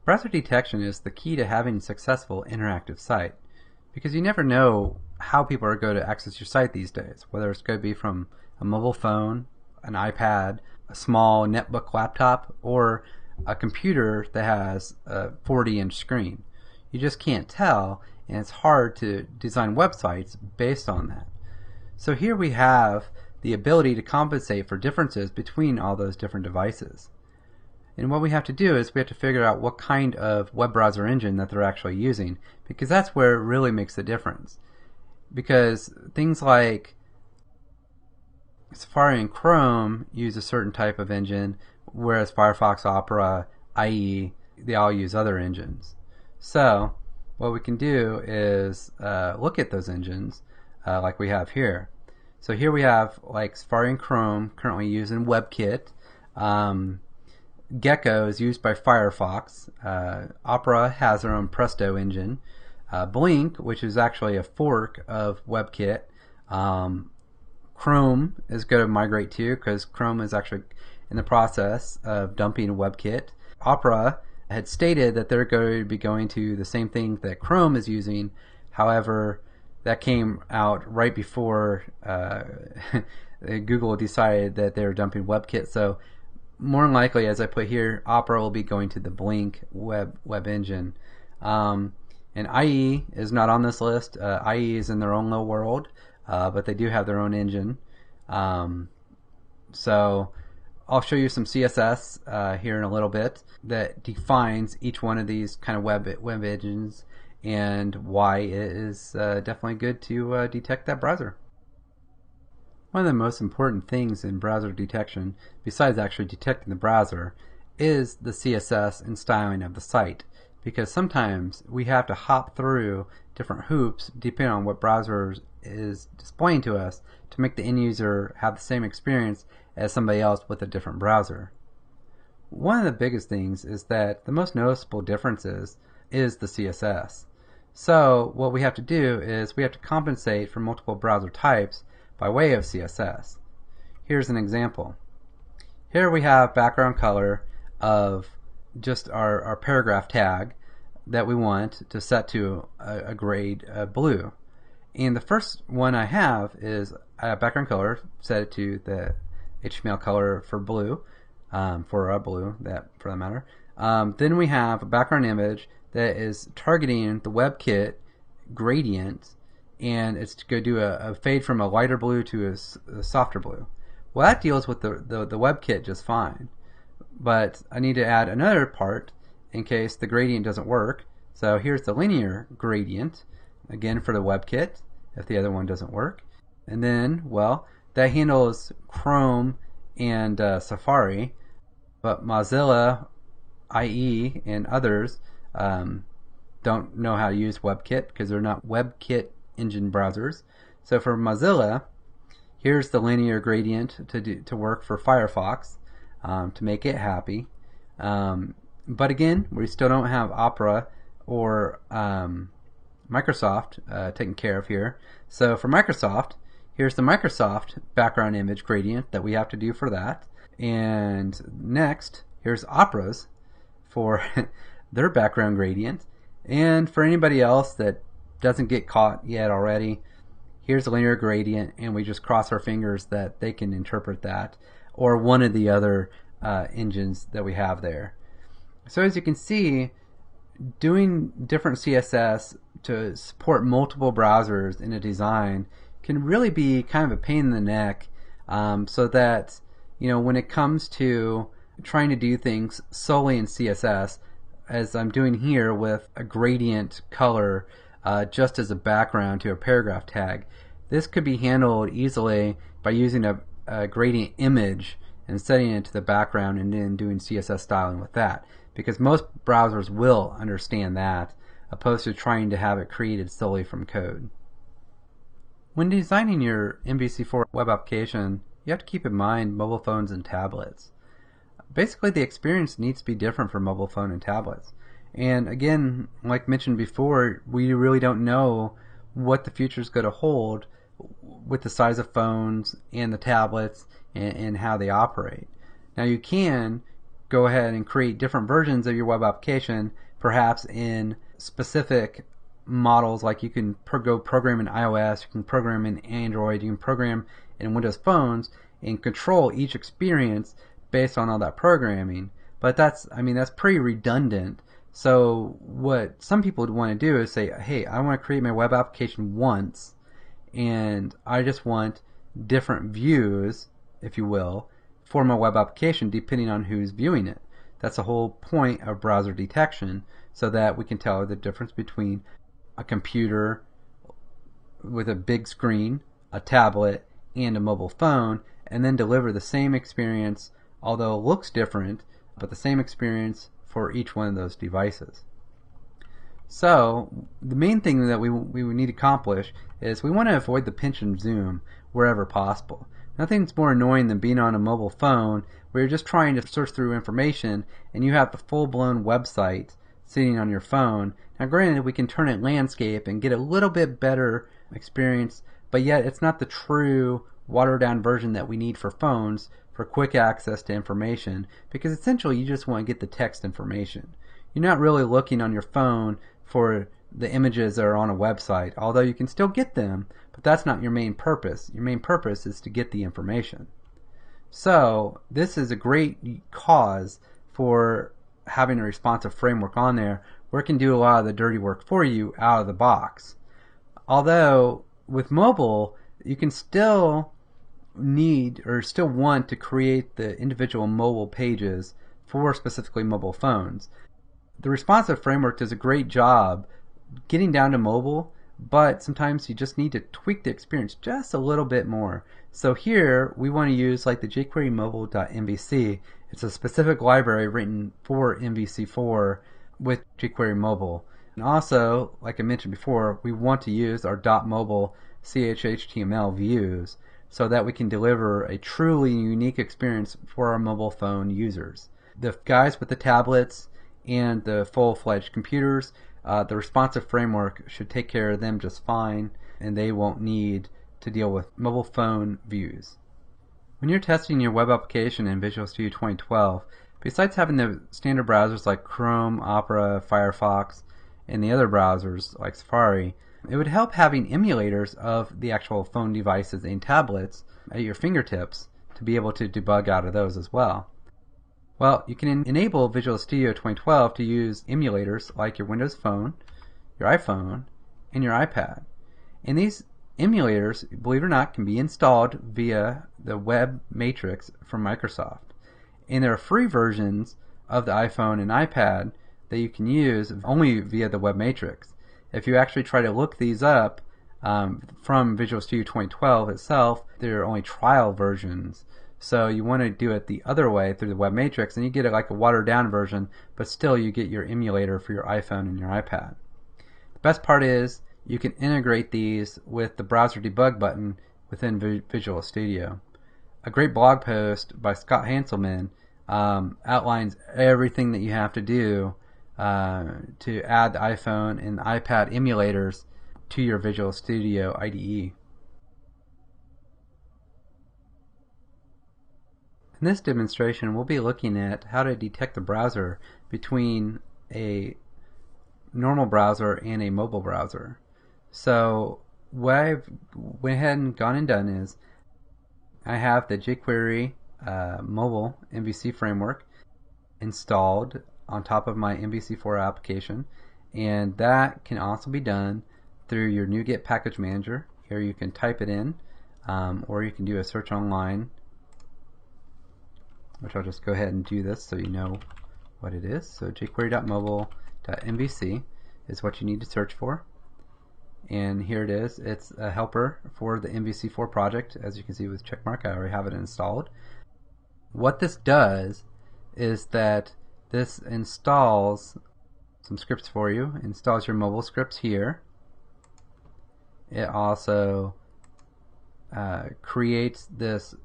Browser detection is the key to having a successful interactive site, because you never know how people are going to access your site these days, whether it's going to be from a mobile phone, an iPad, a small netbook laptop, or a computer that has a 40-inch screen. You just can't tell, and it's hard to design websites based on that. So here we have the ability to compensate for differences between all those different devices. And what we have to do is we have to figure out what kind of web browser engine that they're actually using, because that's where it really makes the difference. Because things like Safari and Chrome use a certain type of engine, whereas Firefox, Opera, IE, they all use other engines. So what we can do is look at those engines like we have here. So here we have like Safari and Chrome currently using WebKit. Gecko is used by Firefox. Opera has their own Presto engine. Blink, which is actually a fork of WebKit. Chrome is going to migrate to, because Chrome is actually in the process of dumping WebKit. Opera had stated that they're going to be going to the same thing that Chrome is using. However, that came out right before Google decided that they were dumping WebKit. So more than likely, as I put here, Opera will be going to the Blink web engine. And IE is not on this list. IE is in their own little world, but they do have their own engine. So I'll show you some CSS here in a little bit that defines each one of these kind of web engines and why it is definitely good to detect that browser. One of the most important things in browser detection, besides actually detecting the browser, is the CSS and styling of the site, because sometimes we have to hop through different hoops depending on what browser is displaying to us to make the end user have the same experience as somebody else with a different browser. One of the biggest things is that the most noticeable differences is the CSS. So what we have to do is we have to compensate for multiple browser types by way of CSS. Here's an example. Here we have background color of just our paragraph tag that we want to set to a grade blue. And the first one I have is background color, set it to the HTML color for blue, for blue, that for that matter. Then we have a background image that is targeting the WebKit gradient, and it's going to do a fade from a lighter blue to a softer blue. Well, that deals with the WebKit just fine, but I need to add another part in case the gradient doesn't work. So here's the linear gradient, again for the WebKit, if the other one doesn't work. And then, well, that handles Chrome and Safari, but Mozilla, IE, and others don't know how to use WebKit because they're not WebKit engine browsers. So for Mozilla, here's the linear gradient to work for Firefox to make it happy. But again, we still don't have Opera or Microsoft taken care of here. So for Microsoft, here's the Microsoft background image gradient that we have to do for that. And next, here's Opera's for their background gradient. And for anybody else that doesn't get caught yet already, here's a linear gradient, and we just cross our fingers that they can interpret that, or one of the other engines that we have there. So as you can see, doing different CSS to support multiple browsers in a design can really be kind of a pain in the neck, so that when it comes to trying to do things solely in CSS, as I'm doing here with a gradient color just as a background to a paragraph tag, this could be handled easily by using a gradient image and setting it to the background and then doing CSS styling with that, because most browsers will understand that, opposed to trying to have it created solely from code. When designing your MVC4 web application, you have to keep in mind mobile phones and tablets. Basically, the experience needs to be different for mobile phone and tablets. And again, like mentioned before, we really don't know what the future is going to hold with the size of phones and the tablets and how they operate. Now you can go ahead and create different versions of your web application, perhaps in specific models. Like you can go program in iOS, you can program in Android, you can program in Windows phones, and control each experience based on all that programming. But that's pretty redundant. So what some people would want to do is say, hey, I want to create my web application once, and I just want different views, if you will, for my web application depending on who's viewing it. That's the whole point of browser detection, so that we can tell the difference between a computer with a big screen, a tablet, and a mobile phone, and then deliver the same experience, although it looks different, but the same experience for each one of those devices. So the main thing that we need to accomplish is we want to avoid the pinch and zoom wherever possible. Nothing's more annoying than being on a mobile phone where you're just trying to search through information and you have the full-blown website sitting on your phone. Now granted, we can turn it landscape and get a little bit better experience, but yet it's not the true watered-down version that we need for phones for quick access to information, because essentially you just want to get the text information. You're not really looking on your phone for the images that are on a website, although you can still get them, but that's not your main purpose. Your main purpose is to get the information. So this is a great cause for having a responsive framework on there where it can do a lot of the dirty work for you out of the box. Although with mobile, you can still need or still want to create the individual mobile pages for specifically mobile phones. The responsive framework does a great job getting down to mobile, but sometimes you just need to tweak the experience just a little bit more. So here we want to use like the jQuery mobile.mvc. It's a specific library written for MVC4 with jQuery mobile. And also, like I mentioned before, we want to use our .mobile CHHTML views so that we can deliver a truly unique experience for our mobile phone users. The guys with the tablets and the full-fledged computers, the responsive framework should take care of them just fine, and they won't need to deal with mobile phone views. When you're testing your web application in Visual Studio 2012, besides having the standard browsers like Chrome, Opera, Firefox, and the other browsers like Safari, it would help having emulators of the actual phone devices and tablets at your fingertips to be able to debug out of those as well. Well, you can enable Visual Studio 2012 to use emulators like your Windows Phone, your iPhone, and your iPad. And these emulators, believe it or not, can be installed via the Web Matrix from Microsoft. And there are free versions of the iPhone and iPad that you can use only via the Web Matrix. If you actually try to look these up from Visual Studio 2012 itself, there are only trial versions. So you want to do it the other way through the Web Matrix, and you get it like a watered down version, but still you get your emulator for your iPhone and your iPad. The best part is you can integrate these with the browser debug button within Visual Studio. A great blog post by Scott Hanselman outlines everything that you have to do to add the iPhone and iPad emulators to your Visual Studio IDE. In this demonstration, we'll be looking at how to detect the browser between a normal browser and a mobile browser. So what I've went ahead and gone and done is I have the jQuery mobile MVC framework installed on top of my MVC4 application, and that can also be done through your NuGet package manager. Here you can type it in, or you can do a search online, which I'll just go ahead and do this so you know what it is. So jQuery.mobile.mvc is what you need to search for, and here it is. It's a helper for the MVC4 project. As you can see with checkmark, I already have it installed. What this does is that this installs some scripts for you, installs your mobile scripts here. It also creates this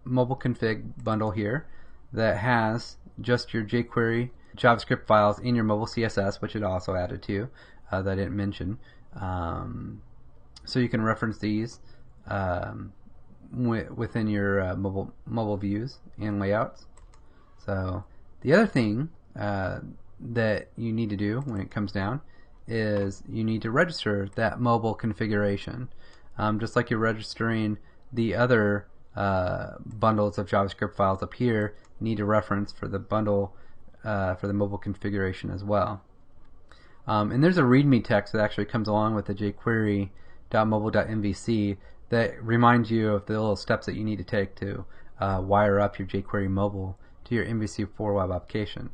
mobile config bundle here that has just your jQuery JavaScript files in your mobile CSS, which it also added to that I didn't mention. So you can reference these within your mobile views and layouts. So the other thing that you need to do when it comes down is you need to register that mobile configuration. Just like you're registering the other bundles of JavaScript files up here, you need to reference for the bundle for the mobile configuration as well. And there's a README text that actually comes along with the jQuery.mobile.mvc that reminds you of the little steps that you need to take to wire up your jQuery mobile to your MVC4 web application.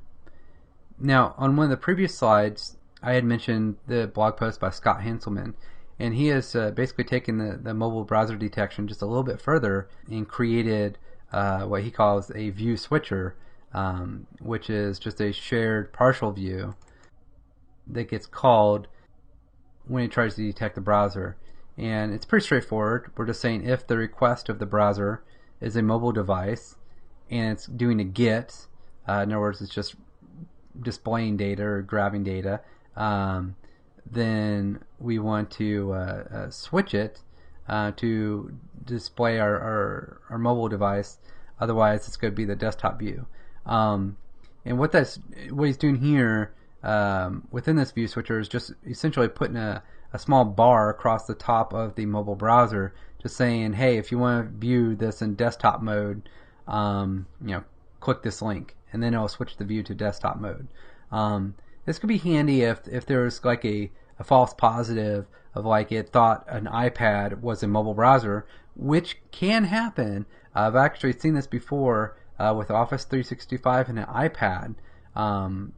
Now, on one of the previous slides, I had mentioned the blog post by Scott Hanselman, and he has basically taken the mobile browser detection just a little bit further and created what he calls a view switcher, which is just a shared partial view that gets called when it tries to detect the browser. And it's pretty straightforward. We're just saying if the request of the browser is a mobile device and it's doing a GET, in other words, it's just displaying data or grabbing data, then we want to switch it to display our mobile device. Otherwise, it's going to be the desktop view. And what he's doing here within this view switcher is just essentially putting a small bar across the top of the mobile browser, just saying, hey, if you want to view this in desktop mode, click this link, and then it'll switch the view to desktop mode. This could be handy if there's like a false positive of like it thought an iPad was a mobile browser, which can happen. I've actually seen this before with Office 365 and an iPad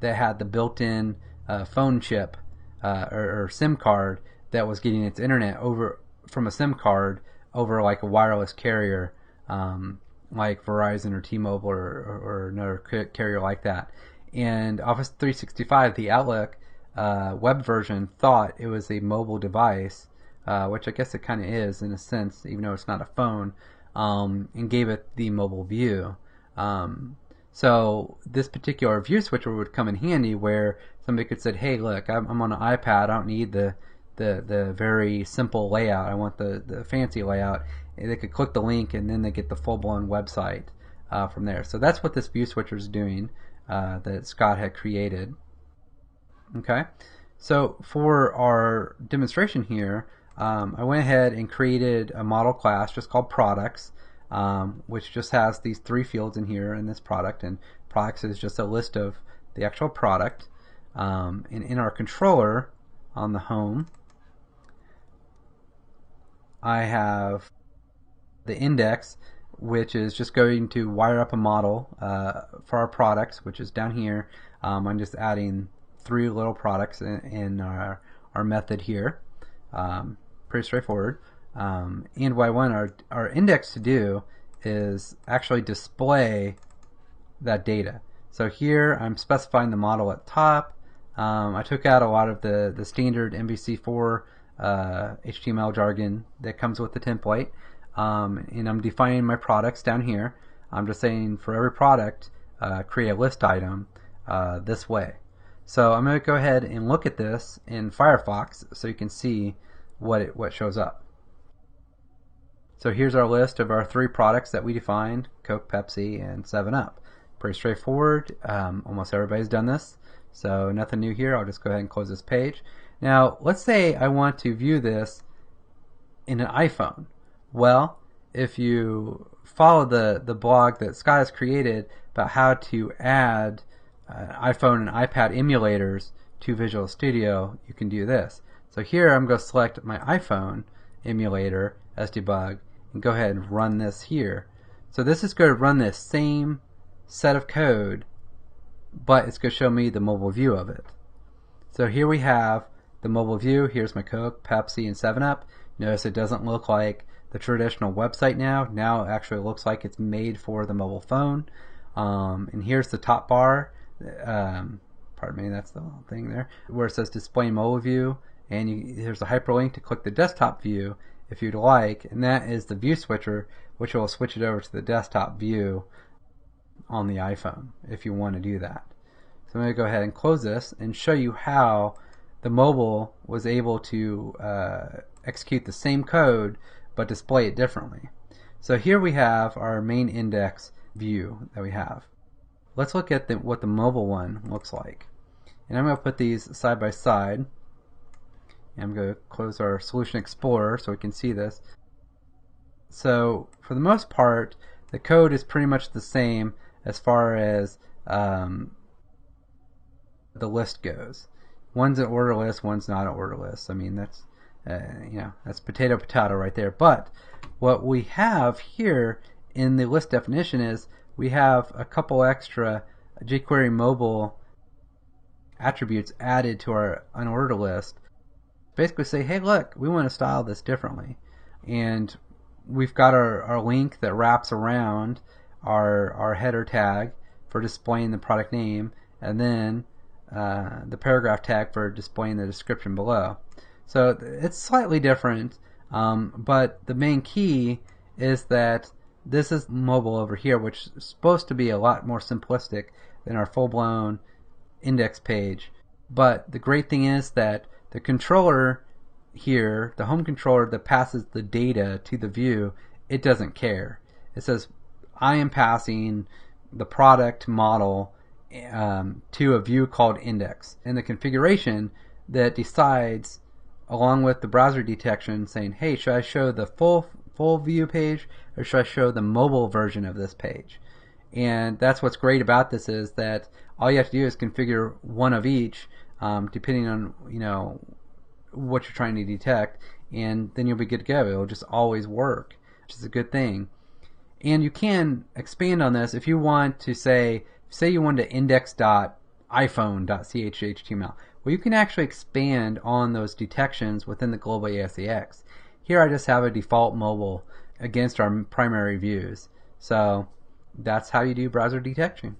that had the built-in phone chip or SIM card that was getting its internet over from a SIM card over like a wireless carrier like Verizon or T-Mobile or another carrier like that. And Office 365, the Outlook web version, thought it was a mobile device, which I guess it kind of is in a sense, even though it's not a phone, and gave it the mobile view. So this particular view switcher would come in handy where somebody could say, hey, look, I'm on an iPad, I don't need the very simple layout, I want the fancy layout. And they could click the link and then they get the full-blown website from there. So that's what this view switcher is doing that Scott had created. Okay, so for our demonstration here, I went ahead and created a model class just called products, which just has these three fields in here in this product, and products is just a list of the actual product. And in our controller on the home, I have the index, which is just going to wire up a model for our products, which is down here. I'm just adding three little products in our method here. Pretty straightforward. And what I want our index to do is actually display that data. So here I'm specifying the model at top. I took out a lot of the standard MVC4 HTML jargon that comes with the template. And I'm defining my products down here. I'm just saying for every product, create a list item this way. So I'm going to go ahead and look at this in Firefox so you can see what shows up. So here's our list of our three products that we defined: Coke, Pepsi, and 7-Up. Pretty straightforward. Almost everybody's done this, so nothing new here. I'll just go ahead and close this page. Now let's say I want to view this in an iPhone. Well, if you follow the blog that Scott has created about how to add iPhone and iPad emulators to Visual Studio, you can do this. So here I'm going to select my iPhone emulator as debug and go ahead and run this here. So this is going to run this same set of code, but it's going to show me the mobile view of it. So here we have the mobile view. Here's my Coke, Pepsi, and 7-Up. Notice it doesn't look like the traditional website now. Now it actually looks like it's made for the mobile phone. And here's the top bar. Pardon me, that's the thing there, where it says display mobile view, and here's a hyperlink to click the desktop view if you'd like, and that is the view switcher, which will switch it over to the desktop view on the iPhone if you want to do that. So I'm going to go ahead and close this and show you how the mobile was able to execute the same code but display it differently. So here we have our main index view that we have. let's look at what the mobile one looks like. And I'm going to put these side by side. And I'm going to close our Solution Explorer so we can see this. So for the most part, the code is pretty much the same as far as the list goes. One's an order list, one's not an order list. I mean, that's that's potato right there. But what we have here in the list definition is we have a couple extra jQuery mobile attributes added to our unordered list. Basically say, hey, look, we want to style this differently. And we've got our link that wraps around our header tag for displaying the product name, and then the paragraph tag for displaying the description below. So it's slightly different, but the main key is that this is mobile over here, which is supposed to be a lot more simplistic than our full-blown index page. But the great thing is that the controller here, the home controller that passes the data to the view, it doesn't care. It says, I am passing the product model to a view called index. And the configuration that decides, along with the browser detection, saying, hey, should I show the full view page or should I show the mobile version of this page? And that's what's great about this, is that all you have to do is configure one of each, depending on what you're trying to detect, and then you'll be good to go. It'll just always work, which is a good thing. And you can expand on this if you want to say you want to index.iphone.chhtml. Well, you can actually expand on those detections within the global ASAX. Here I just have a default mobile against our primary views. So that's how you do browser detection.